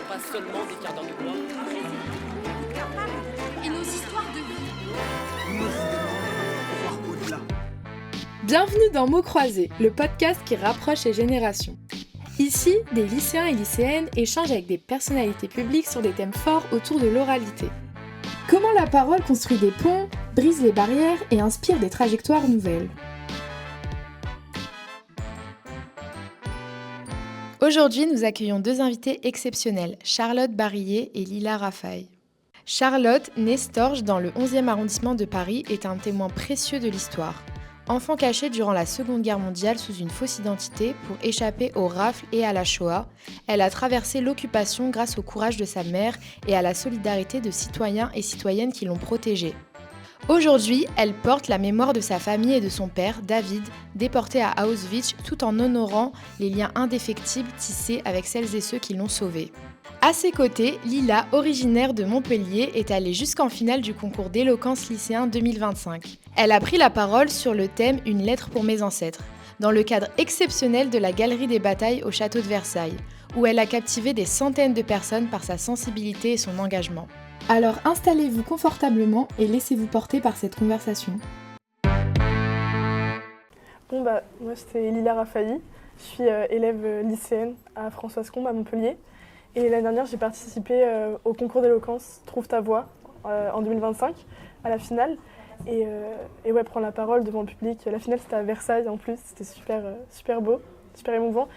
sont pas seulement des quarts d'heure de gloire. Et nos histoires de vie. Nos idées, voir au-delà. Bienvenue dans Mots croisés, le podcast qui rapproche les générations. Ici, des lycéens et lycéennes échangent avec des personnalités publiques sur des thèmes forts autour de l'oralité. Comment la parole construit des ponts, brise les barrières et inspire des trajectoires nouvelles. Aujourd'hui, nous accueillons deux invités exceptionnels, Charlotte Barillet et Lila Raffaille. Charlotte, née Storges dans le 11e arrondissement de Paris, est un témoin précieux de l'histoire. Enfant cachée durant la Seconde Guerre mondiale sous une fausse identité pour échapper aux rafles et à la Shoah, elle a traversé l'occupation grâce au courage de sa mère et à la solidarité de citoyens et citoyennes qui l'ont protégée. Aujourd'hui, elle porte la mémoire de sa famille et de son père, David, déporté à Auschwitz, tout en honorant les liens indéfectibles tissés avec celles et ceux qui l'ont sauvé. À ses côtés, Lila, originaire de Montpellier, est allée jusqu'en finale du concours d'éloquence lycéen 2025. Elle a pris la parole sur le thème « Une lettre pour mes ancêtres », dans le cadre exceptionnel de la Galerie des Batailles au château de Versailles, où elle a captivé des centaines de personnes par sa sensibilité et son engagement. Alors installez-vous confortablement et laissez-vous porter par cette conversation. Moi c'est Lila Raffaille, je suis élève lycéenne à Françoise Combe à Montpellier. Et l'année dernière, j'ai participé au concours d'éloquence Trouve ta voix en 2025, à la finale. Et prendre la parole devant le public. La finale, c'était à Versailles en plus, c'était super beau, super émouvant.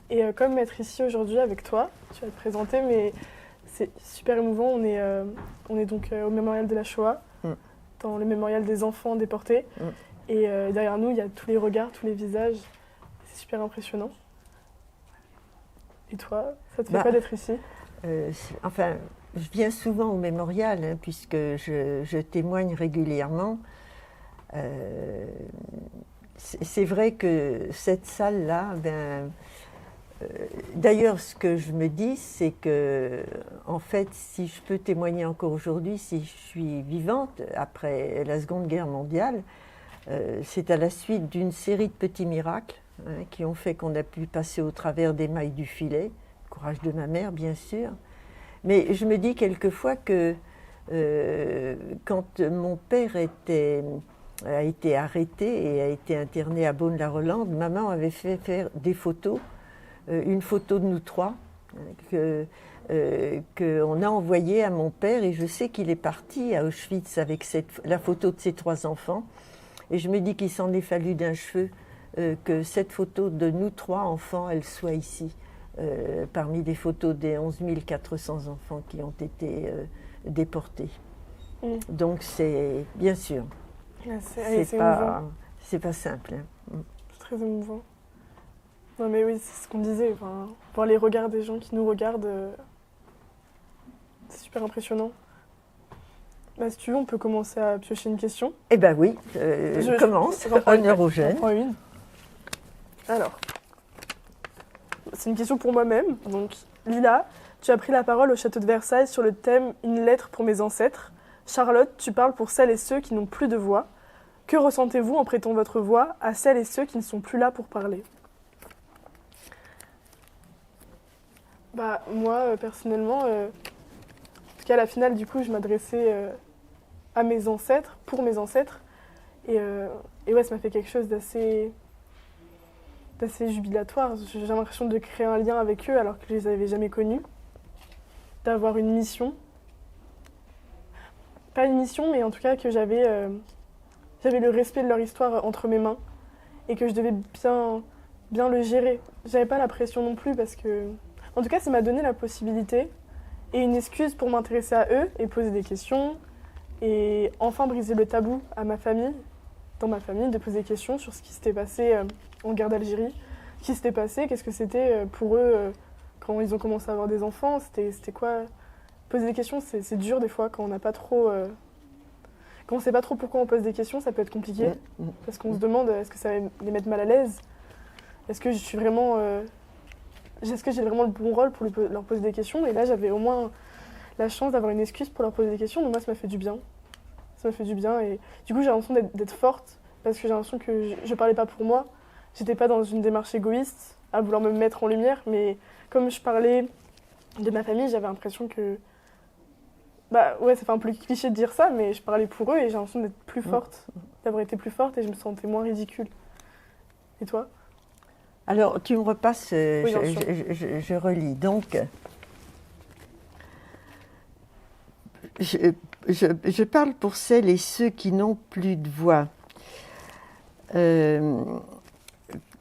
Et comme être ici aujourd'hui avec toi, tu vas te présenter, mais c'est super émouvant. On est donc au mémorial de la Shoah, dans le mémorial des enfants déportés. Et derrière nous, il y a tous les regards, tous les visages. C'est super impressionnant. Et toi, ça te fait quoi d'être ici ? Je viens souvent au mémorial, hein, puisque je témoigne régulièrement. C'est vrai que cette salle-là, d'ailleurs, ce que je me dis, c'est que, en fait, si je peux témoigner encore aujourd'hui, si je suis vivante après la Seconde Guerre mondiale, c'est à la suite d'une série de petits miracles qui ont fait qu'on a pu passer au travers des mailles du filet. Courage de ma mère, bien sûr. Mais je me dis quelquefois que quand mon père a été arrêté et a été interné à Beaune-la-Rolande, maman avait fait faire des photos, une photo de nous trois, qu'on a envoyée à mon père, et je sais qu'il est parti à Auschwitz avec la photo de ses trois enfants. Et je me dis qu'il s'en est fallu d'un cheveu que cette photo de nous trois enfants, elle soit ici. Parmi les photos des 11 400 enfants qui ont été déportés. Donc c'est, bien sûr, c'est pas simple. Hein. C'est très émouvant. Non mais oui, c'est ce qu'on disait, voir les regards des gens qui nous regardent, c'est super impressionnant. Si tu veux, on peut commencer à piocher une question. Eh ben oui, je commence, honneur aux jeunes. J'en prends une. Alors... C'est une question pour moi-même. Donc, Lila, tu as pris la parole au château de Versailles sur le thème « Une lettre pour mes ancêtres ». Charlotte, tu parles pour celles et ceux qui n'ont plus de voix. Que ressentez-vous en prêtant votre voix à celles et ceux qui ne sont plus là pour parler ? Moi, personnellement, en tout cas à la finale, du coup, je m'adressais à mes ancêtres, pour mes ancêtres. Et ça m'a fait quelque chose d'assez jubilatoire. J'ai l'impression de créer un lien avec eux alors que je les avais jamais connus. D'avoir une mission. Pas une mission, mais en tout cas que j'avais le respect de leur histoire entre mes mains et que je devais bien le gérer. J'avais pas la pression non plus parce que... En tout cas, ça m'a donné la possibilité et une excuse pour m'intéresser à eux et poser des questions et enfin briser le tabou à ma famille, dans ma famille, de poser des questions sur ce qui s'était passé en guerre d'Algérie, ce qui s'était passé, qu'est-ce que c'était pour eux quand ils ont commencé à avoir des enfants, c'était quoi. Poser des questions, c'est dur des fois quand on n'a pas trop... Quand on ne sait pas trop pourquoi on pose des questions, ça peut être compliqué, parce qu'on se demande est-ce que ça va les mettre mal à l'aise ? Est-ce que je suis vraiment... Est-ce que j'ai vraiment le bon rôle pour leur poser des questions ? Et là, j'avais au moins la chance d'avoir une excuse pour leur poser des questions, donc moi, ça m'a fait du bien. Ça m'a fait du bien, et du coup, j'ai l'impression d'être forte, parce que j'ai l'impression que je parlais pas pour moi. J'étais pas dans une démarche égoïste, à vouloir me mettre en lumière, mais comme je parlais de ma famille, j'avais l'impression que... Bah ouais, ça fait un peu cliché de dire ça, mais je parlais pour eux et j'ai l'impression d'être plus forte, d'avoir été plus forte et je me sentais moins ridicule. Et toi? Alors, tu me repasses, Oui, bien sûr. je relis. Donc, je parle pour celles et ceux qui n'ont plus de voix.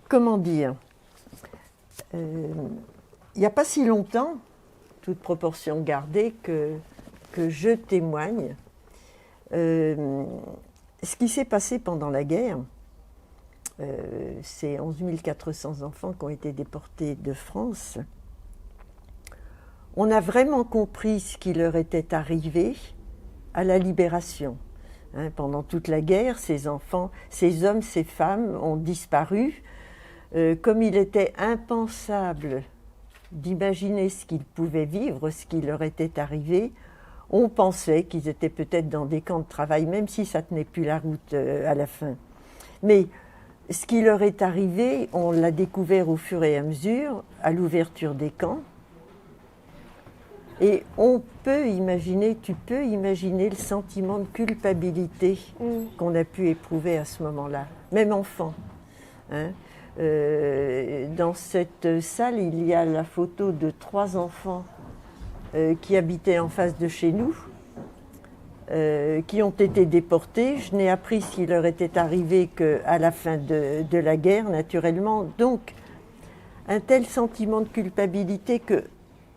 Comment dire? Il n'y a pas si longtemps, toute proportion gardée, que je témoigne. Ce qui s'est passé pendant la guerre, c'est 11 400 enfants qui ont été déportés de France. On a vraiment compris ce qui leur était arrivé à la libération. Pendant toute la guerre, ces enfants, ces hommes, ces femmes ont disparu. Comme il était impensable d'imaginer ce qu'ils pouvaient vivre, ce qui leur était arrivé, on pensait qu'ils étaient peut-être dans des camps de travail, même si ça ne tenait plus la route à la fin. Mais ce qui leur est arrivé, on l'a découvert au fur et à mesure, à l'ouverture des camps. Et on peut imaginer, tu peux imaginer le sentiment de culpabilité qu'on a pu éprouver à ce moment-là, même enfant. Dans cette salle, il y a la photo de 3 enfants qui habitaient en face de chez nous, qui ont été déportés. Je n'ai appris ce qui leur était arrivé qu'à la fin de la guerre, naturellement. Donc, un tel sentiment de culpabilité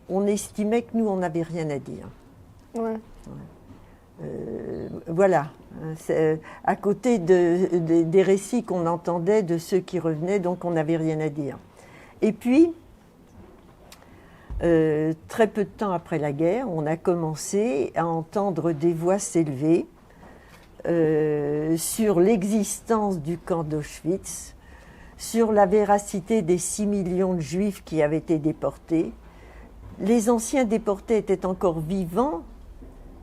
qu'on estimait que nous, on n'avait rien à dire. Ouais. Voilà, à côté des récits qu'on entendait de ceux qui revenaient, donc on n'avait rien à dire. Et puis, très peu de temps après la guerre, on a commencé à entendre des voix s'élever sur l'existence du camp d'Auschwitz, sur la véracité des 6 millions de Juifs qui avaient été déportés. Les anciens déportés étaient encore vivants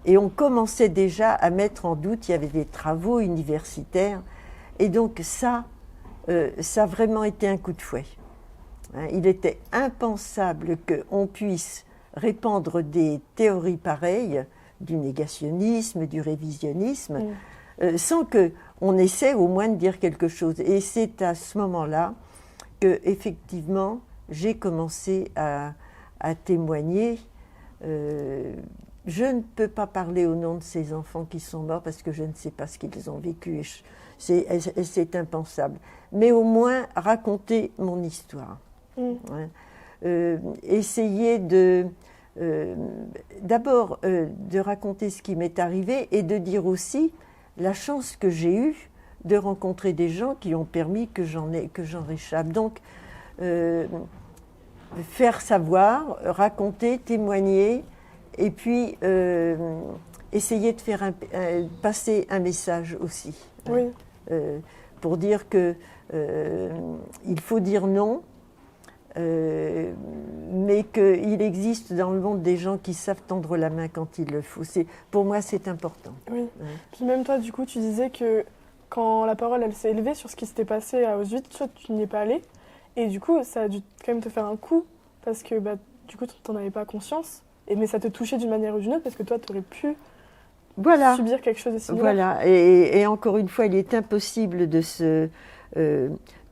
et on commençait déjà à mettre en doute, il y avait des travaux universitaires. Et donc ça a vraiment été un coup de fouet. Il était impensable qu'on puisse répandre des théories pareilles, du négationnisme, du révisionnisme, sans qu'on essaie au moins de dire quelque chose. Et c'est à ce moment-là que, effectivement, j'ai commencé à témoigner. Je ne peux pas parler au nom de ces enfants qui sont morts parce que je ne sais pas ce qu'ils ont vécu. C'est impensable. Mais au moins raconter mon histoire. Essayer d'abord de raconter ce qui m'est arrivé et de dire aussi la chance que j'ai eue de rencontrer des gens qui ont permis que j'en réchappe. Donc, faire savoir, raconter, témoigner, et puis essayer de faire passer un message aussi. Oui. Pour dire que il faut dire non, mais qu'il existe dans le monde des gens qui savent tendre la main quand il le faut. Pour moi, c'est important. Oui. Puis même toi, du coup, tu disais que quand la parole elle s'est élevée sur ce qui s'était passé à Auschwitz, toi, tu n'y es pas allée. Et du coup, ça a dû quand même te faire un coup, parce que du coup, tu n'en avais pas conscience. Mais ça te touchait d'une manière ou d'une autre, parce que toi, tu aurais pu subir quelque chose de similaire. Voilà, et encore une fois, il est impossible de se...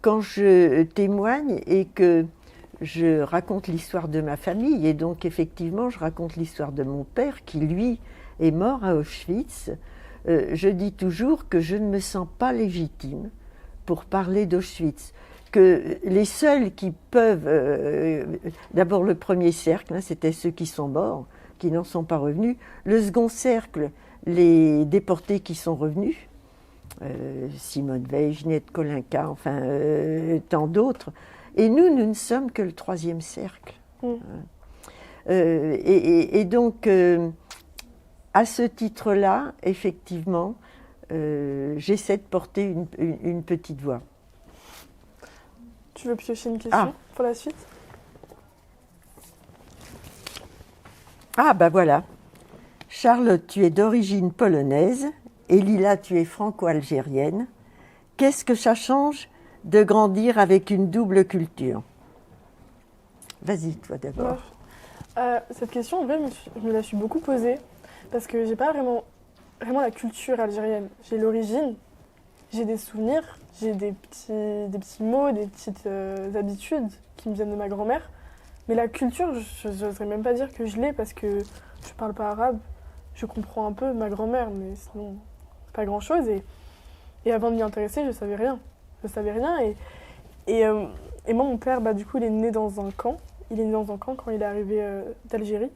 quand je témoigne et que je raconte l'histoire de ma famille, et donc effectivement, je raconte l'histoire de mon père, qui lui est mort à Auschwitz, je dis toujours que je ne me sens pas légitime pour parler d'Auschwitz. Que les seuls qui peuvent, d'abord le premier cercle, c'était ceux qui sont morts, qui n'en sont pas revenus. Le second cercle, les déportés qui sont revenus, Simone Veil, Ginette Kolinka, enfin tant d'autres. Et nous ne sommes que le troisième cercle. Et donc, à ce titre-là, effectivement, j'essaie de porter une petite voix. Tu veux piocher une question pour la suite? Voilà. Charlotte, tu es d'origine polonaise et Lila, tu es franco-algérienne. Qu'est-ce que ça change de grandir avec une double culture? Vas-y, toi d'abord. Cette question, en vrai, je me la suis beaucoup posée parce que j'ai pas vraiment la culture algérienne. J'ai l'origine, j'ai des souvenirs, j'ai des petits mots, des petites habitudes qui me viennent de ma grand-mère. Mais la culture, je n'oserais même pas dire que je l'ai parce que je parle pas arabe. Je comprends un peu ma grand-mère, mais sinon, c'est pas grand-chose. Et avant de m'y intéresser, je savais rien. Je savais rien. Et moi, mon père, du coup, il est né dans un camp. Il est né dans un camp quand il est arrivé d'Algérie.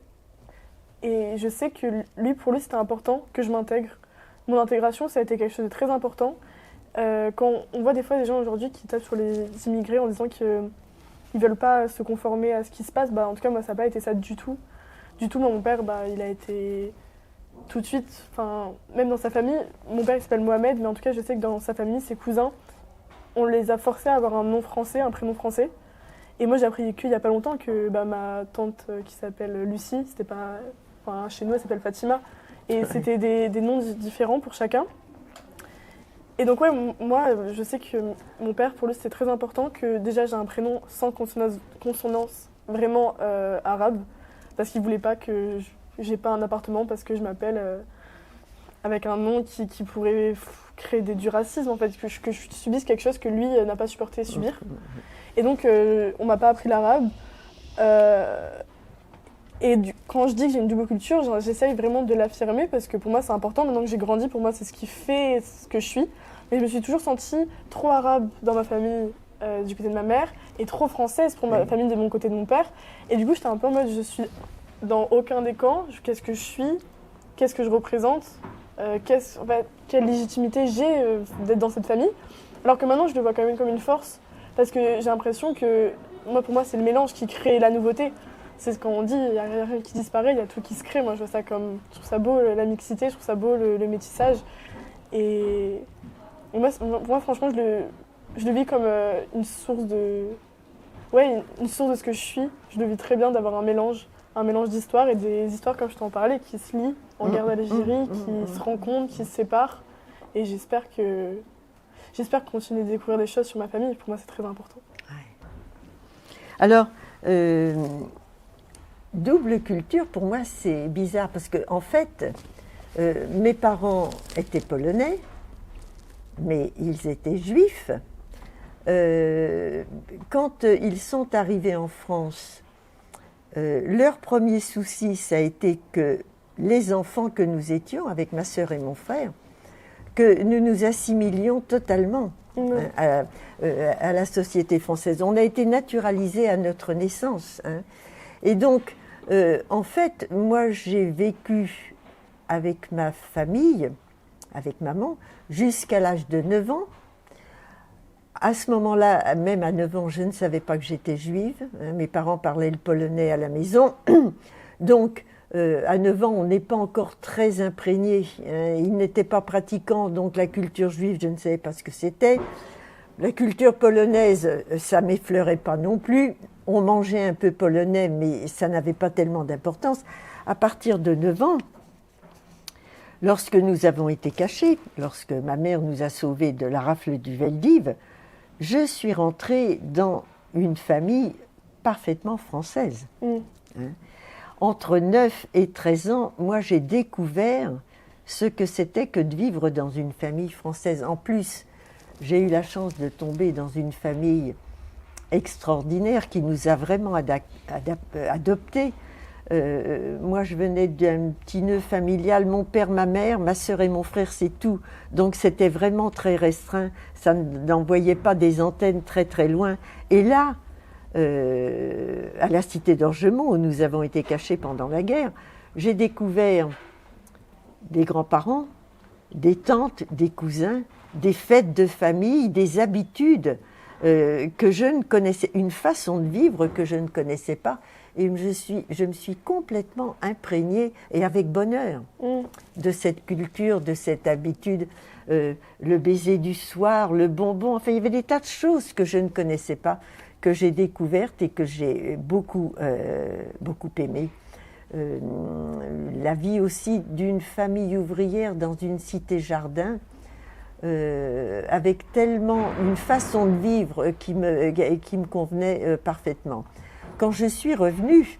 Et je sais que pour lui, c'était important que je m'intègre. Mon intégration, ça a été quelque chose de très important. Quand on voit des fois des gens aujourd'hui qui tapent sur les immigrés en disant qu'ils ne veulent pas se conformer à ce qui se passe, en tout cas, moi, ça n'a pas été ça du tout. Du tout, moi, mon père, il a été tout de suite, même dans sa famille, mon père il s'appelle Mohamed, mais en tout cas, je sais que dans sa famille, ses cousins, on les a forcés à avoir un nom français, un prénom français. Et moi, j'ai appris qu'il n'y a pas longtemps que ma tante qui s'appelle Lucie, c'était pas, chez nous, elle s'appelle Fatima. Et c'était des noms différents pour chacun. Et donc, ouais, moi, je sais que mon père, pour lui, c'était très important que déjà j'ai un prénom sans consonance vraiment arabe, parce qu'il ne voulait pas que j'ai pas un appartement parce que je m'appelle avec un nom qui pourrait créer du racisme, en fait, que je subisse quelque chose que lui n'a pas supporté subir. Et donc, on m'a pas appris l'arabe. Quand je dis que j'ai une double culture, j'essaye vraiment de l'affirmer parce que pour moi, c'est important. Maintenant que j'ai grandi, pour moi, c'est ce qui fait ce que je suis. Mais je me suis toujours sentie trop arabe dans ma famille du côté de ma mère et trop française pour ma famille de mon côté de mon père. Et du coup, j'étais un peu en mode, je suis dans aucun des camps. Qu'est-ce que je suis? Qu'est-ce que je représente? Quelle légitimité j'ai d'être dans cette famille? Alors que maintenant, je le vois quand même comme une force. Parce que j'ai l'impression que, pour moi, c'est le mélange qui crée la nouveauté. C'est ce qu'on dit, il n'y a rien qui disparaît, il y a tout qui se crée. Moi, je vois ça comme, je trouve ça beau, la mixité, je trouve ça beau, le métissage. Et moi, franchement, je le vis comme une source une source de ce que je suis. Je le vis très bien d'avoir un mélange d'histoires et des histoires, comme je t'en parlais, qui se lient en guerre d'Algérie, qui se rencontrent, qui se séparent. Et j'espère continuer de découvrir des choses sur ma famille. Pour moi, c'est très important. Ouais. Alors, double culture, pour moi, c'est bizarre parce que, en fait, mes parents étaient polonais, mais ils étaient juifs. Quand ils sont arrivés en France, leur premier souci, ça a été que les enfants que nous étions, avec ma sœur et mon frère, que nous nous assimilions totalement à la société française. On a été naturalisés à notre naissance. Et donc, en fait, moi, j'ai vécu avec ma famille, avec maman, jusqu'à l'âge de 9 ans. À ce moment-là, même à 9 ans, je ne savais pas que j'étais juive. Mes parents parlaient le polonais à la maison. Donc, à 9 ans, on n'est pas encore très imprégné. Ils n'étaient pas pratiquants, donc la culture juive, je ne savais pas ce que c'était. La culture polonaise, ça ne m'effleurait pas non plus. On mangeait un peu polonais, mais ça n'avait pas tellement d'importance. À partir de 9 ans, lorsque nous avons été cachés, lorsque ma mère nous a sauvés de la rafle du Veldiv, je suis rentrée dans une famille parfaitement française. Entre 9 et 13 ans, moi j'ai découvert ce que c'était que de vivre dans une famille française. En plus, j'ai eu la chance de tomber dans une famille extraordinaire qui nous a vraiment adoptés. Moi, je venais d'un petit nœud familial, mon père, ma mère, ma sœur et mon frère, c'est tout. Donc c'était vraiment très restreint, ça n'envoyait pas des antennes très très loin. Et là, à la cité d'Orgemont, où nous avons été cachés pendant la guerre, j'ai découvert des grands-parents, des tantes, des cousins, des fêtes de famille, des habitudes que je ne connaissais, une façon de vivre que je ne connaissais pas. Et je me suis complètement imprégnée, et avec bonheur, de cette culture, de cette habitude, le baiser du soir, le bonbon. Enfin, il y avait des tas de choses que je ne connaissais pas, que j'ai découvertes et que j'ai beaucoup aimées. La vie aussi d'une famille ouvrière dans une cité-jardin, avec tellement une façon de vivre qui me convenait parfaitement. Quand je suis revenue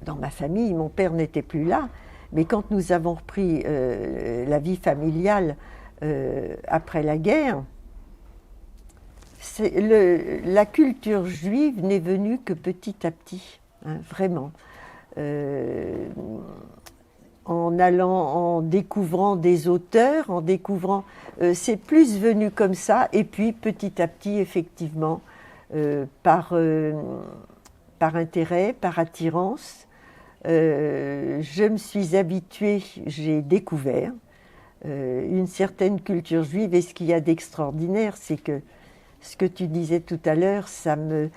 dans ma famille, mon père n'était plus là, mais quand nous avons repris la vie familiale après la guerre, la culture juive n'est venue que petit à petit, hein, vraiment. En découvrant des auteurs, c'est plus venu comme ça, et puis petit à petit, effectivement, par intérêt, par attirance, je me suis habituée, j'ai découvert une certaine culture juive, et ce qu'il y a d'extraordinaire, c'est que ce que tu disais tout à l'heure, ça me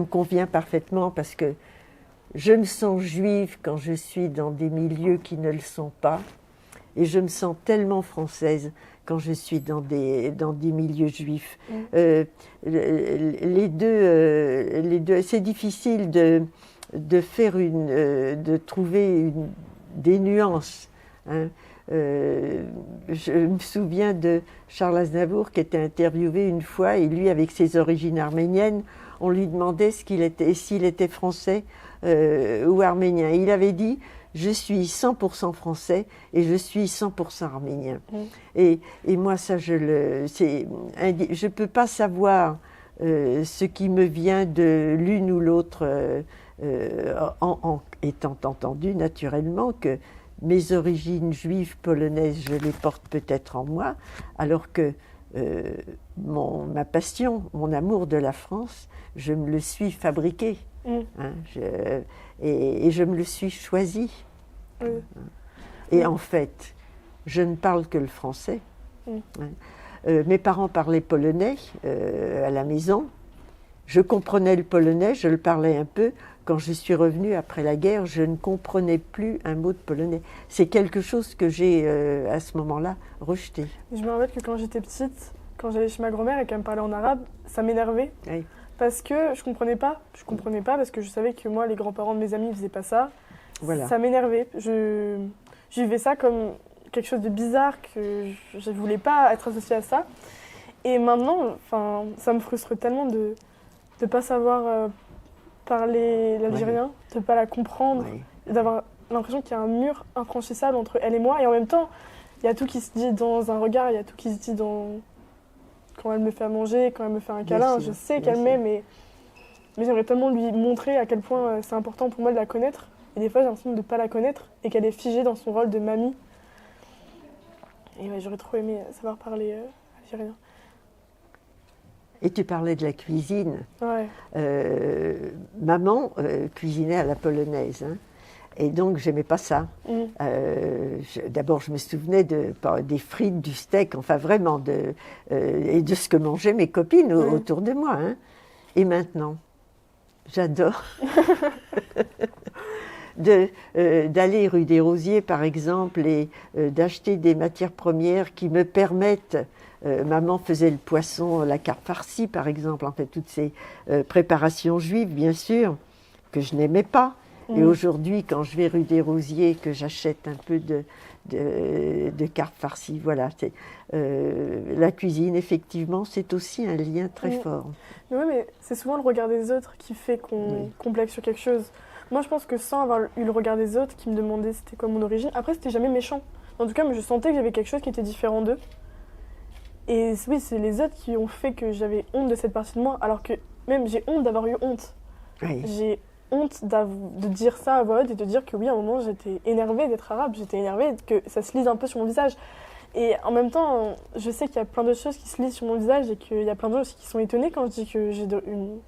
convient parfaitement, parce que je me sens juive quand je suis dans des milieux qui ne le sont pas, et je me sens tellement française quand je suis dans des milieux juifs. Les deux, c'est difficile de trouver des nuances, hein. Je me souviens de Charles Aznavour qui était interviewé une fois, et lui, avec ses origines arméniennes, on lui demandait s'il était français ou arménien. Il avait dit « Je suis 100% français et je suis 100% arménien ». Et moi, ça, je ne peux pas savoir ce qui me vient de l'une ou l'autre, en étant entendu naturellement que mes origines juives polonaises, je les porte peut-être en moi, alors que ma passion, mon amour de la France, je me le suis fabriqué, hein, et je me le suis choisi. Et en fait, je ne parle que le français. Hein. Mes parents parlaient polonais à la maison. Je comprenais le polonais, je le parlais un peu. Quand je suis revenue après la guerre, je ne comprenais plus un mot de polonais. C'est quelque chose que j'ai, à ce moment-là, rejeté. Je me rappelle que quand j'étais petite, quand j'allais chez ma grand-mère et qu'elle me parlait en arabe, ça m'énervait. Oui. Parce que je comprenais pas. Je comprenais pas parce que je savais que moi, les grands-parents de mes amis ne faisaient pas ça. Voilà. Ça m'énervait. Je vivais ça comme quelque chose de bizarre, que je ne voulais pas être associée à ça. Et maintenant, ça me frustre tellement de ne pas savoir parler l'algérien, de ne pas la comprendre, d'avoir l'impression qu'il y a un mur infranchissable entre elle et moi. Et en même temps, il y a tout qui se dit dans un regard, il y a tout qui se dit quand elle me fait à manger, quand elle me fait un câlin. Je sais qu'elle m'aime, mais j'aimerais tellement lui montrer à quel point c'est important pour moi de la connaître. Et des fois, j'ai l'impression de ne pas la connaître et qu'elle est figée dans son rôle de mamie. Et ouais, j'aurais trop aimé savoir parler algérien. Et tu parlais de la cuisine. Ouais. Maman cuisinait à la polonaise, hein. Et donc, j'aimais pas ça. D'abord, je me souvenais des frites, du steak, enfin vraiment, et de ce que mangeaient mes copines autour de moi. Hein. Et maintenant, j'adore d'aller rue des Rosiers, par exemple, et d'acheter des matières premières qui me permettent... maman faisait le poisson, la carpe farcie, par exemple, en fait, toutes ces préparations juives, bien sûr, que je n'aimais pas. Et aujourd'hui, quand je vais rue des Rosiers, que j'achète un peu de carpe farcie, voilà. La cuisine, effectivement, c'est aussi un lien très fort. Oui, mais c'est souvent le regard des autres qui fait qu'on complexe sur quelque chose. Moi, je pense que sans avoir eu le regard des autres qui me demandaient c'était quoi mon origine, après, c'était jamais méchant. En tout cas, je sentais que j'avais quelque chose qui était différent d'eux. Et oui, c'est les autres qui ont fait que j'avais honte de cette partie de moi, alors que même j'ai honte d'avoir eu honte. Oui. J'ai honte de dire ça à voix haute et de dire que oui, à un moment, j'étais énervée d'être arabe, j'étais énervée, que ça se lise un peu sur mon visage. Et en même temps, je sais qu'il y a plein de choses qui se lisent sur mon visage et qu'il y a plein de gens aussi qui sont étonnés quand je dis que j'ai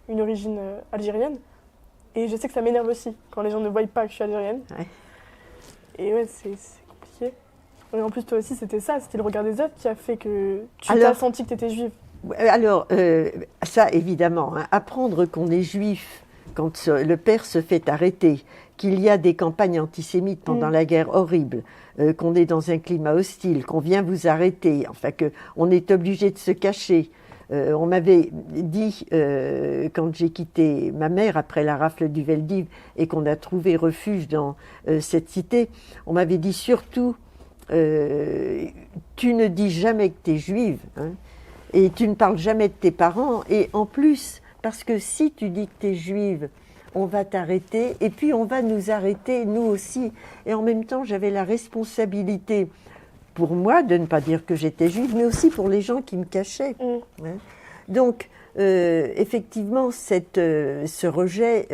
une origine algérienne. Et je sais que ça m'énerve aussi quand les gens ne voient pas que je suis algérienne. Ouais. Et ouais, c'est compliqué. Et en plus, toi aussi, c'était le regard des autres qui a fait que tu t'as senti que tu étais juive. Alors, ça, évidemment, hein, apprendre qu'on est juif quand le père se fait arrêter, qu'il y a des campagnes antisémites pendant la guerre horrible, qu'on est dans un climat hostile, qu'on vient vous arrêter, enfin qu'on est obligé de se cacher. On m'avait dit, quand j'ai quitté ma mère après la rafle du Veldiv et qu'on a trouvé refuge dans cette cité, on m'avait dit surtout, tu ne dis jamais que tu es juive, hein, et tu ne parles jamais de tes parents, et en plus, parce que si tu dis que tu es juive, on va t'arrêter, et puis on va nous arrêter, nous aussi. Et en même temps, j'avais la responsabilité, pour moi, de ne pas dire que j'étais juive, mais aussi pour les gens qui me cachaient. Hein. Donc, effectivement, ce rejet,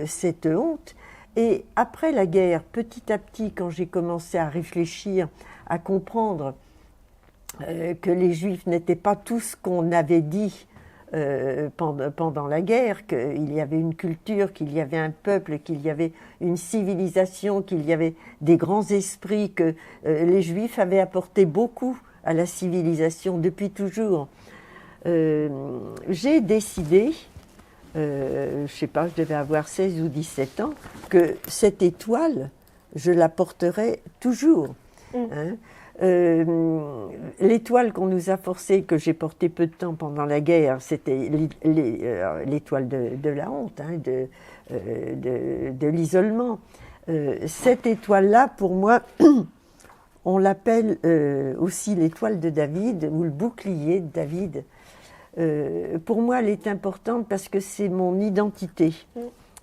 cette honte, et après la guerre, petit à petit, quand j'ai commencé à réfléchir, à comprendre que les Juifs n'étaient pas tout ce qu'on avait dit pendant la guerre, qu'il y avait une culture, qu'il y avait un peuple, qu'il y avait une civilisation, qu'il y avait des grands esprits, que les Juifs avaient apporté beaucoup à la civilisation depuis toujours. J'ai décidé, je ne sais pas, je devais avoir 16 ou 17 ans, que cette étoile, je la porterai toujours. Hein. L'étoile qu'on nous a forcée, que j'ai portée peu de temps pendant la guerre, c'était l'étoile de la honte, hein, de l'isolement. Cette étoile-là, pour moi, on l'appelle aussi l'étoile de David ou le bouclier de David. Pour moi, elle est importante parce que c'est mon identité.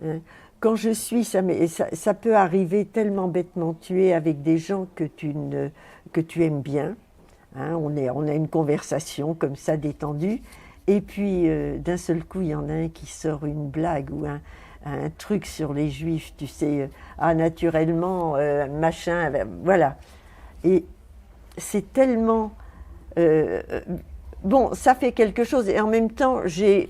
Hein. Quand je suis, ça peut arriver tellement bêtement, tu es avec des gens que tu aimes bien, hein, on a une conversation comme ça détendue, et puis d'un seul coup il y en a un qui sort une blague ou un truc sur les Juifs, tu sais, naturellement, machin, voilà. Et c'est tellement... bon, ça fait quelque chose, et en même temps j'ai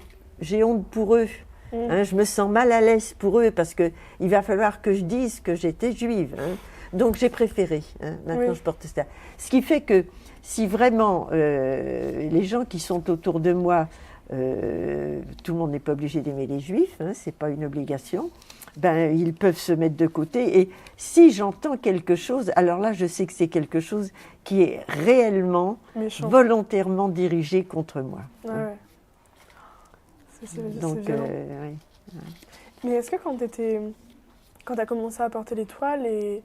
honte pour eux. Hein, je me sens mal à l'aise pour eux parce qu'il va falloir que je dise que j'étais juive. Hein. Donc j'ai préféré. Hein, maintenant je porte ça. Ce qui fait que si vraiment les gens qui sont autour de moi, tout le monde n'est pas obligé d'aimer les juifs, hein, c'est pas une obligation, ben, ils peuvent se mettre de côté. Et si j'entends quelque chose, alors là je sais que c'est quelque chose qui est réellement, volontairement dirigé contre moi. Ouais, hein. ouais. C'est Donc, violent. ouais. Mais est-ce que quand tu as commencé à porter l'étoile et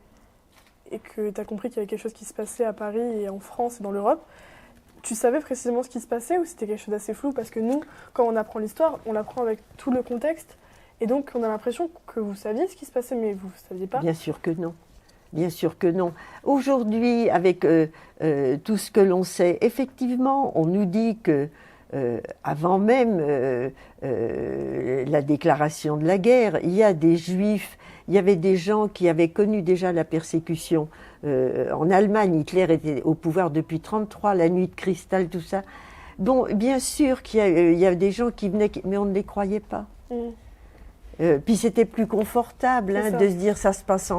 que tu as compris qu'il y avait quelque chose qui se passait à Paris et en France et dans l'Europe, tu savais précisément ce qui se passait ou c'était quelque chose d'assez flou? Parce que nous, quand on apprend l'histoire, on l'apprend avec tout le contexte et donc on a l'impression que vous saviez ce qui se passait, mais vous ne saviez pas. Bien sûr que non. Bien sûr que non. Aujourd'hui, avec tout ce que l'on sait, effectivement, on nous dit que avant même la déclaration de la guerre, il y a des Juifs, il y avait des gens qui avaient connu déjà la persécution. En Allemagne, Hitler était au pouvoir depuis 1933, la nuit de cristal, tout ça. Bon, bien sûr qu'il y a des gens qui venaient, mais on ne les croyait pas. Puis c'était plus confortable hein, de se dire ça se passe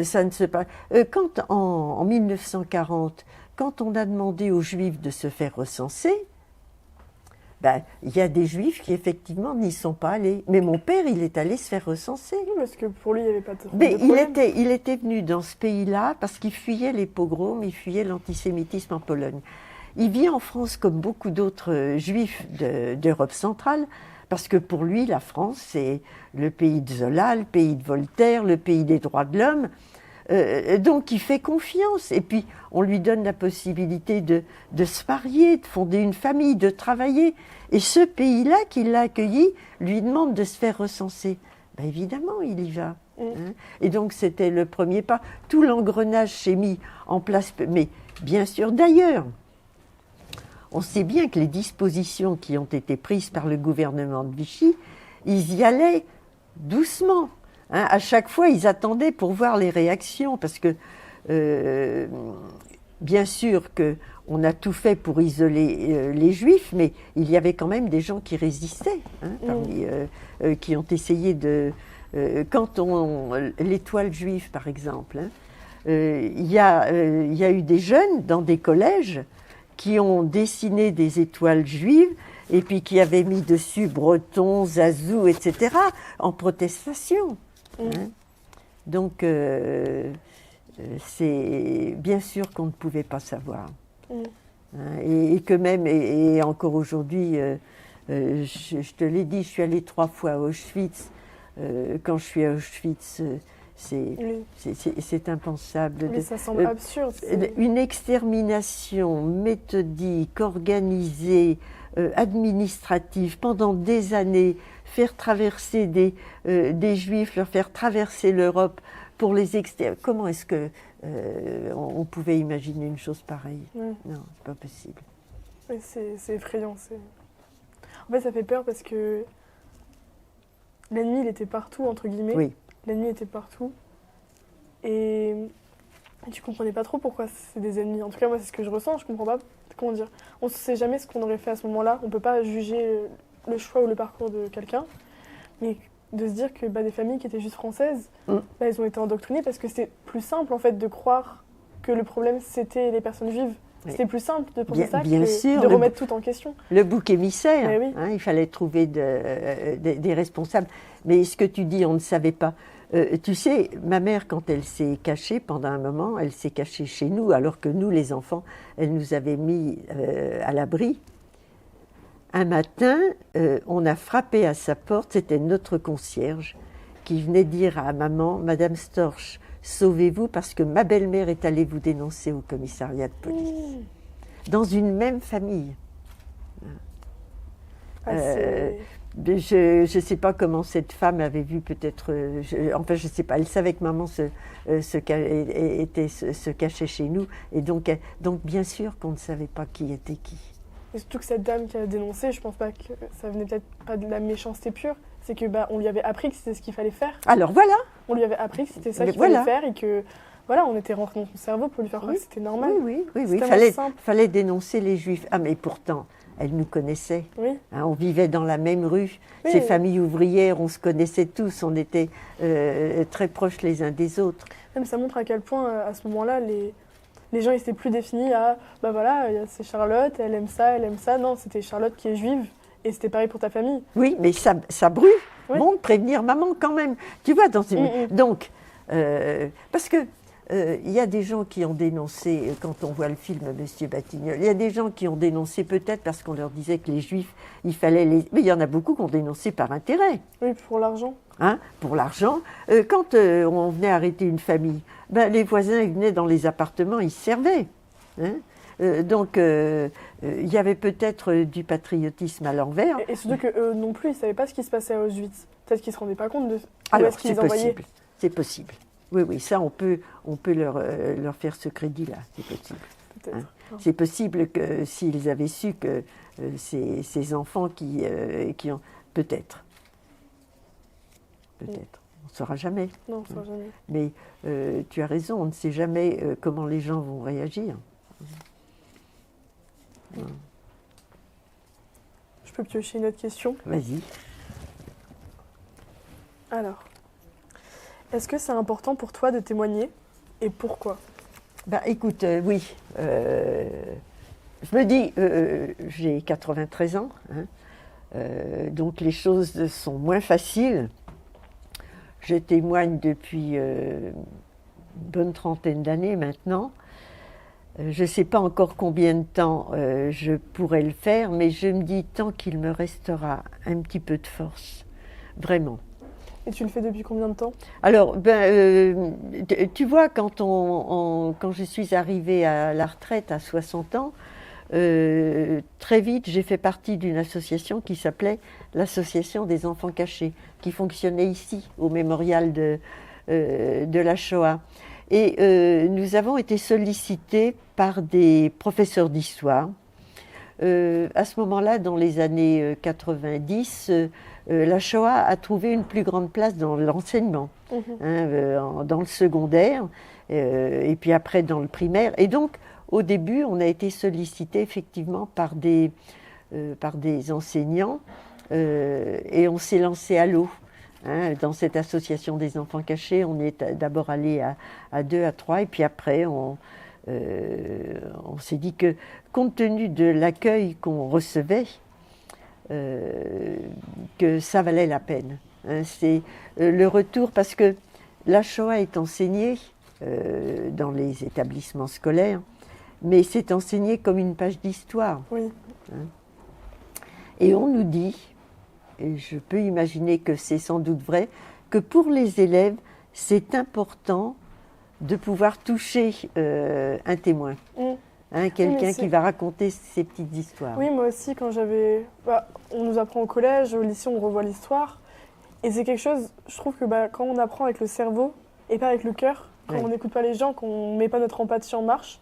ça ne se passe. Quand en 1940, quand on a demandé aux Juifs de se faire recenser, ben, il y a des Juifs qui effectivement n'y sont pas allés. Mais mon père, il est allé se faire recenser. Oui, parce que pour lui, il n'y avait pas de Mais problème. il était venu dans ce pays-là parce qu'il fuyait les pogroms, il fuyait l'antisémitisme en Pologne. Il vit en France comme beaucoup d'autres Juifs d'Europe centrale, parce que pour lui, la France, c'est le pays de Zola, le pays de Voltaire, le pays des droits de l'homme. Donc il fait confiance et puis on lui donne la possibilité de se marier, de fonder une famille, de travailler. Et ce pays-là qui l'a accueilli lui demande de se faire recenser. Ben évidemment, il y va. Hein. Et donc c'était le premier pas. Tout l'engrenage s'est mis en place. Mais bien sûr, d'ailleurs, on sait bien que les dispositions qui ont été prises par le gouvernement de Vichy, ils y allaient doucement. Hein, à chaque fois, ils attendaient pour voir les réactions, parce que, bien sûr qu'on a tout fait pour isoler les Juifs, mais il y avait quand même des gens qui résistaient, hein, qui ont essayé de... quand l'étoile juive, par exemple, hein, il y a eu des jeunes dans des collèges qui ont dessiné des étoiles juives, et puis qui avaient mis dessus Breton, Zazou, etc., en protestation. Hein. Donc, c'est bien sûr qu'on ne pouvait pas savoir. Hein, et que même, et encore aujourd'hui, je te l'ai dit, je suis allée 3 fois à Auschwitz. Quand je suis à Auschwitz, c'est impensable. Mais ça semble absurde. Une extermination méthodique, organisée, administrative, pendant des années, faire traverser des Juifs, leur faire traverser l'Europe pour les exterminer. Comment est-ce que on pouvait imaginer une chose pareille? Ouais. Non, c'est pas possible. Ouais, c'est effrayant. En fait, ça fait peur parce que l'ennemi, il était partout, entre guillemets. Oui. L'ennemi était partout. Et tu comprenais pas trop pourquoi c'est des ennemis. En tout cas, moi, c'est ce que je ressens. Je comprends pas, comment dire. On ne sait jamais ce qu'on aurait fait à ce moment-là. On peut pas juger le choix ou le parcours de quelqu'un. Mais de se dire que des familles qui étaient juste françaises, elles ont été endoctrinées parce que c'était plus simple, en fait, de croire que le problème, c'était les personnes juives. Oui. C'était plus simple de penser ça bien que sûr, de remettre tout en question. Le bouc émissaire, Mais oui. il fallait trouver des responsables. Mais ce que tu dis, on ne savait pas. Tu sais, ma mère, quand elle s'est cachée, pendant un moment, elle s'est cachée chez nous, alors que nous, les enfants, elle nous avait mis à l'abri. Un matin, on a frappé à sa porte, c'était notre concierge, qui venait dire à maman, « Madame Storch, sauvez-vous parce que ma belle-mère est allée vous dénoncer au commissariat de police. Dans une même famille. Je ne sais pas comment cette femme avait vu peut-être... enfin, je ne sais pas. Elle savait que maman se cachait chez nous. Et donc, bien sûr qu'on ne savait pas qui était qui. Et surtout que cette dame qui a dénoncé, je pense pas que ça venait peut-être pas de la méchanceté pure. C'est que on lui avait appris que c'était ce qu'il fallait faire. Alors voilà. On lui avait appris que c'était ça qu'il fallait faire et que voilà, on était rentré dans son cerveau pour lui faire croire que c'était normal. Oui. Simple. Fallait dénoncer les Juifs. Ah mais pourtant, elle nous connaissait. Oui. On vivait dans la même rue. Oui. Ces familles ouvrières, on se connaissait tous. On était très proches les uns des autres. Même ça montre à quel point à ce moment-là les gens ils étaient plus définis à voilà, c'est Charlotte, elle aime ça, elle aime ça. Non, c'était Charlotte qui est juive. Et c'était pareil pour ta famille. Oui, mais ça brûle. Oui. Bon, de prévenir maman quand même. Tu vois, dans une... Donc, parce que il y a des gens qui ont dénoncé, quand on voit le film Monsieur Batignolles, il y a des gens qui ont dénoncé peut-être parce qu'on leur disait que les Juifs, il fallait les... Mais il y en a beaucoup qui ont dénoncé par intérêt. Oui, pour l'argent. Pour l'argent. Quand on venait arrêter une famille, les voisins ils venaient dans les appartements, ils se servaient. Donc, il y avait peut-être du patriotisme à l'envers. Et surtout qu'eux non plus, ils ne savaient pas ce qui se passait à Auschwitz. Peut-être qu'ils ne se rendaient pas compte de Alors, ce qu'ils les envoyaient. C'est possible. Oui, ça, on peut leur faire ce crédit-là. C'est possible. Peut-être. C'est possible que s'ils avaient su que ces enfants qui ont... Peut-être. On ne saura jamais. Non, on ne saura jamais. Mais tu as raison, on ne sait jamais comment les gens vont réagir. Je peux piocher une autre question? Vas-y. Alors, est-ce que c'est important pour toi de témoigner et pourquoi? Écoute, oui. Je me dis, j'ai 93 ans, donc les choses sont moins faciles. Je témoigne depuis une bonne trentaine d'années maintenant. Je ne sais pas encore combien de temps je pourrai le faire, mais je me dis tant qu'il me restera un petit peu de force, vraiment. Et tu le fais depuis combien de temps? Alors, tu vois, quand je suis arrivée à la retraite à 60 ans, très vite, j'ai fait partie d'une association qui s'appelait l'Association des enfants cachés, qui fonctionnait ici, au mémorial de la Shoah. Et nous avons été sollicités par des professeurs d'histoire. À ce moment-là, dans les années 90, la Shoah a trouvé une plus grande place dans l'enseignement, dans le secondaire, et puis après dans le primaire. Et donc, au début, on a été sollicité effectivement par des enseignants, et on s'est lancé à l'eau. Dans cette association des enfants cachés, on est d'abord allé à 2, à 3, et puis après, on s'est dit que, compte tenu de l'accueil qu'on recevait, que ça valait la peine. C'est le retour, parce que la Shoah est enseignée dans les établissements scolaires, mais c'est enseigné comme une page d'histoire. Oui. Et on nous dit, et je peux imaginer que c'est sans doute vrai, que pour les élèves, c'est important de pouvoir toucher un témoin. hein, quelqu'un c'est- qui va raconter ses petites histoires. Oui, moi aussi, quand j'avais... on nous apprend au collège, au lycée, on revoit l'histoire. Et c'est quelque chose, je trouve que quand on apprend avec le cerveau et pas avec le cœur, quand Ouais. on n'écoute pas les gens, qu'on ne met pas notre empathie en marche,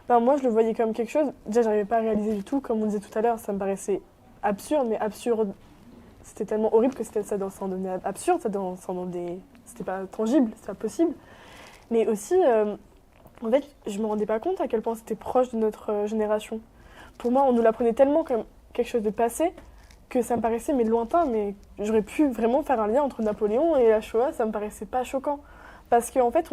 moi, je le voyais comme quelque chose... Déjà, j'arrivais pas à réaliser du tout. Comme on disait tout à l'heure, ça me paraissait absurde, mais absurde... C'était tellement horrible que ça en devenait absurde, c'était pas tangible, c'était pas possible. Mais aussi, en fait, je me rendais pas compte à quel point c'était proche de notre génération. Pour moi, on nous l'apprenait tellement comme quelque chose de passé que ça me paraissait lointain, mais j'aurais pu vraiment faire un lien entre Napoléon et la Shoah, ça me paraissait pas choquant. Parce qu'en fait,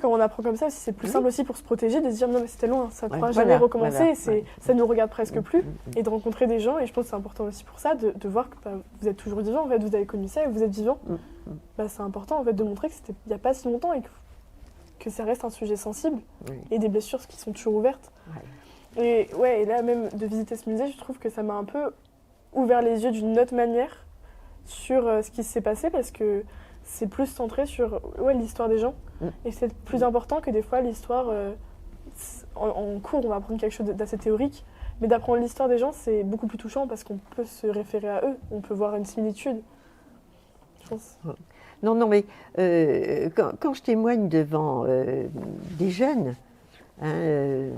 quand on apprend comme ça, c'est plus simple aussi pour se protéger, de se dire non mais c'était loin, ça ne pourra jamais recommencer, ça nous regarde presque plus, et de rencontrer des gens, et je pense que c'est important aussi pour ça, de voir que vous êtes toujours vivant, en fait, vous avez connu ça et vous êtes vivant. C'est important en fait de montrer que c'était il n'y a pas si longtemps et que ça reste un sujet sensible, et des blessures qui sont toujours ouvertes. Et là même de visiter ce musée, je trouve que ça m'a un peu ouvert les yeux d'une autre manière sur ce qui s'est passé, parce que c'est plus centré sur l'histoire des gens. Et c'est plus important que des fois l'histoire... en cours, on va apprendre quelque chose d'assez théorique, mais d'apprendre l'histoire des gens, c'est beaucoup plus touchant parce qu'on peut se référer à eux, on peut voir une similitude. Je pense. Non, mais quand je témoigne devant des jeunes, des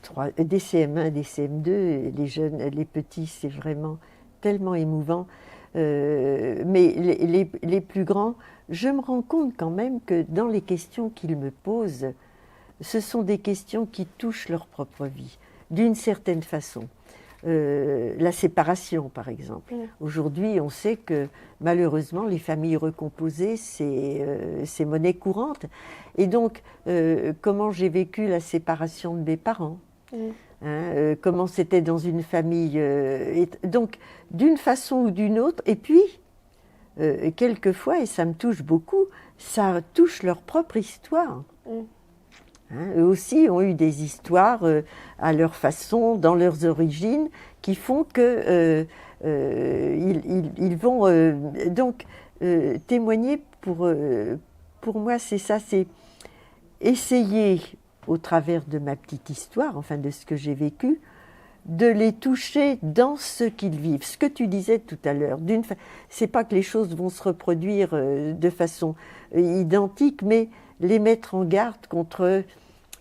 CM1, des CM2, les jeunes, les petits, c'est vraiment tellement émouvant. Mais les plus grands, je me rends compte quand même que dans les questions qu'ils me posent, ce sont des questions qui touchent leur propre vie, d'une certaine façon. La séparation, par exemple. Aujourd'hui, on sait que malheureusement, les familles recomposées, c'est monnaie courante. Et donc, comment j'ai vécu la séparation de mes parents, comment c'était dans une famille. Donc, d'une façon ou d'une autre, et puis, quelquefois, et ça me touche beaucoup, ça touche leur propre histoire. Eux aussi ont eu des histoires à leur façon, dans leurs origines, qui font que ils vont donc témoigner. Pour moi, c'est ça, c'est essayer, au travers de ma petite histoire, enfin de ce que j'ai vécu, de les toucher dans ce qu'ils vivent. Ce que tu disais tout à l'heure, c'est pas que les choses vont se reproduire de façon identique, mais les mettre en garde contre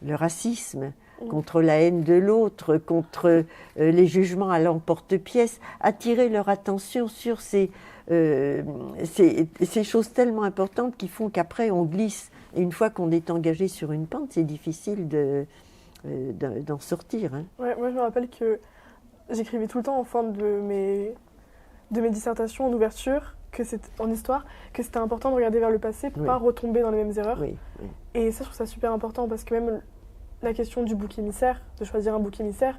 le racisme, contre la haine de l'autre, contre les jugements à l'emporte-pièce, attirer leur attention sur ces choses tellement importantes qui font qu'après on glisse. Et une fois qu'on est engagé sur une pente, c'est difficile d'en sortir. Moi je me rappelle que j'écrivais tout le temps en fin de mes dissertations en ouverture, en histoire, que c'était important de regarder vers le passé pour ne pas retomber dans les mêmes erreurs. Et ça, je trouve ça super important, parce que même la question du bouc émissaire, de choisir un bouc émissaire,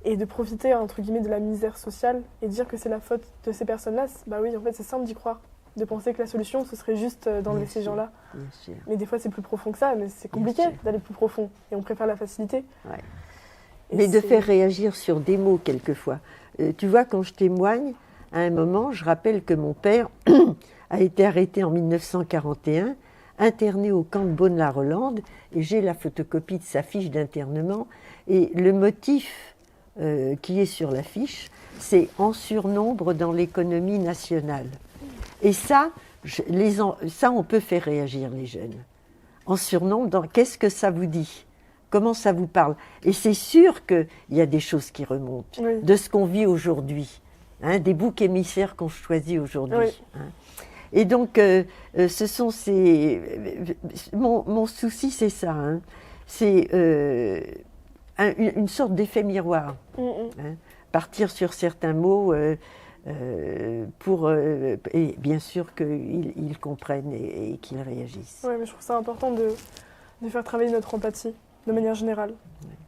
et de profiter, entre guillemets, de la misère sociale, et de dire que c'est la faute de ces personnes-là, en fait, c'est simple d'y croire. De penser que la solution, ce serait juste d'enlever ces gens-là. Mais des fois, c'est plus profond que ça, mais c'est compliqué d'aller plus profond, et on préfère la facilité. Mais de faire réagir sur des mots, quelquefois. Tu vois, quand je témoigne, à un moment, je rappelle que mon père a été arrêté en 1941, interné au camp de Beaune-la-Rolande, et j'ai la photocopie de sa fiche d'internement. Et le motif qui est sur la fiche, c'est « en surnombre dans l'économie nationale ». Et ça, ça, on peut faire réagir les jeunes. En surnombre, qu'est-ce que ça vous dit ? Comment ça vous parle ? Et c'est sûr qu'il y a des choses qui remontent de ce qu'on vit aujourd'hui. Des boucs émissaires qu'on choisit aujourd'hui. Et donc, ce sont mon souci, c'est ça. C'est une sorte d'effet miroir. Partir sur certains mots et bien sûr qu'ils comprennent et qu'ils réagissent. Oui, mais je trouve ça important de faire travailler notre empathie, de manière générale.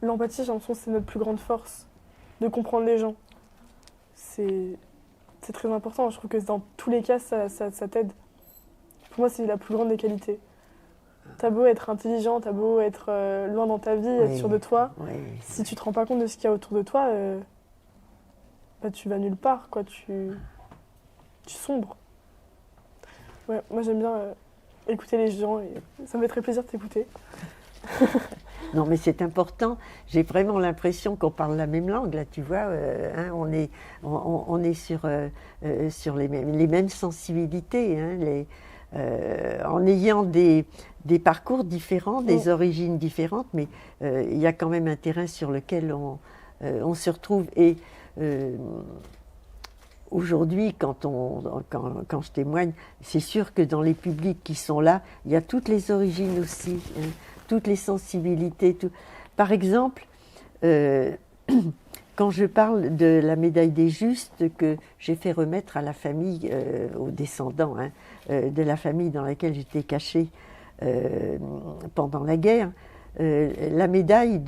L'empathie, j'ai l'impression que c'est notre plus grande force, de comprendre les gens. C'est très important. Je trouve que dans tous les cas, ça t'aide. Pour moi, c'est la plus grande des qualités. T'as beau être intelligent, t'as beau être loin dans ta vie, être sûr de toi. Si tu te rends pas compte de ce qu'il y a autour de toi, tu vas nulle part, quoi. Tu sombres. Moi, j'aime bien écouter les gens et ça me fait très plaisir de t'écouter. Non, mais c'est important. J'ai vraiment l'impression qu'on parle la même langue, là, tu vois. On est sur les mêmes sensibilités, hein, en ayant des parcours différents, des origines différentes, mais il y a quand même un terrain sur lequel on se retrouve. Et aujourd'hui, quand je témoigne, c'est sûr que dans les publics qui sont là, il y a toutes les origines aussi, hein, toutes les sensibilités. Par exemple, quand je parle de la médaille des Justes que j'ai fait remettre à la famille, aux descendants, hein, de la famille dans laquelle j'étais cachée pendant la guerre, la médaille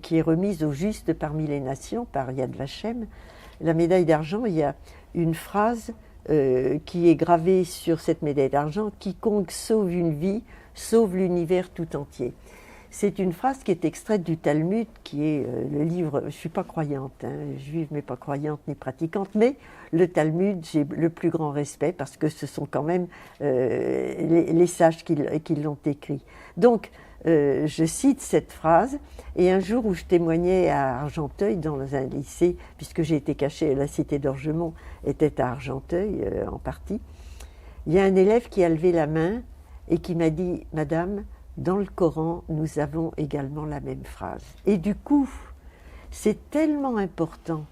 qui est remise aux Justes parmi les nations par Yad Vashem, la médaille d'argent, il y a une phrase qui est gravée sur cette médaille d'argent: « Quiconque sauve une vie, sauve l'univers tout entier ». C'est une phrase qui est extraite du Talmud, qui est le livre, je ne suis pas croyante, hein, juive mais pas croyante ni pratiquante, mais le Talmud, j'ai le plus grand respect parce que ce sont quand même les sages qui l'ont écrit. Donc, je cite cette phrase, et un jour où je témoignais à Argenteuil, dans un lycée, puisque j'ai été cachée, la cité d'Orgemont était à Argenteuil en partie, il y a un élève qui a levé la main et qui m'a dit « Madame, dans le Coran, nous avons également la même phrase ». Et du coup, c'est tellement important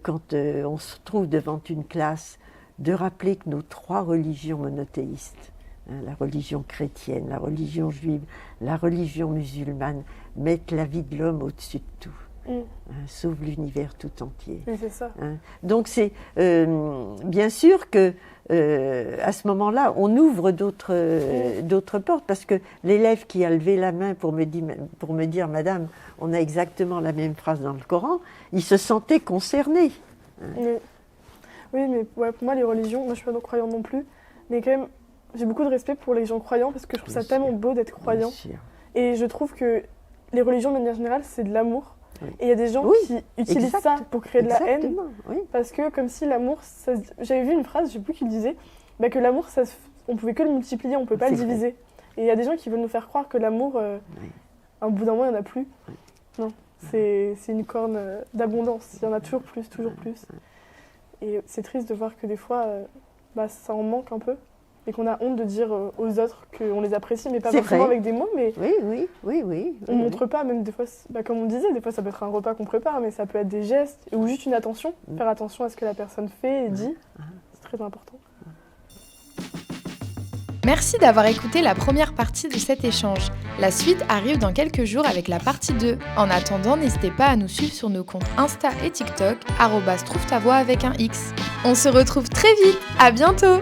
quand on se trouve devant une classe de rappeler que nos 3 religions monothéistes, hein, la religion chrétienne, la religion juive, la religion musulmane, mettent la vie de l'homme au-dessus de tout. Hein, sauve l'univers tout entier. Oui, c'est ça. Hein. Donc c'est bien sûr que à ce moment-là, on ouvre d'autres portes, parce que l'élève qui a levé la main pour me dire « Madame, on a exactement la même phrase dans le Coran », il se sentait concerné. Hein. Oui, mais ouais, pour moi, les religions, moi je suis pas non-croyante non plus, mais quand même, j'ai beaucoup de respect pour les gens croyants, parce que je trouve ça tellement beau d'être croyant. Et je trouve que les religions, de manière générale, c'est de l'amour. Oui. Et il y a des gens qui utilisent ça pour créer de la haine, parce que comme si l'amour, j'avais vu une phrase, je sais plus qui le disait, bah que l'amour, on pouvait que le multiplier, on peut pas le diviser. Vrai. Et il y a des gens qui veulent nous faire croire que l'amour, à un bout d'un moment, il n'y en a plus. Non, c'est une corne d'abondance, il y en a toujours plus, toujours plus. Et c'est triste de voir que des fois, ça en manque un peu. Et qu'on a honte de dire aux autres qu'on les apprécie, mais pas forcément avec des mots, mais on montre pas, même des fois, comme on disait, des fois ça peut être un repas qu'on prépare, mais ça peut être des gestes, ou juste une attention, faire attention à ce que la personne fait et dit, c'est très important. Merci d'avoir écouté la première partie de cet échange. La suite arrive dans quelques jours avec la partie 2. En attendant, n'hésitez pas à nous suivre sur nos comptes Insta et TikTok, @trouve ta voix avec un X. On se retrouve très vite, à bientôt!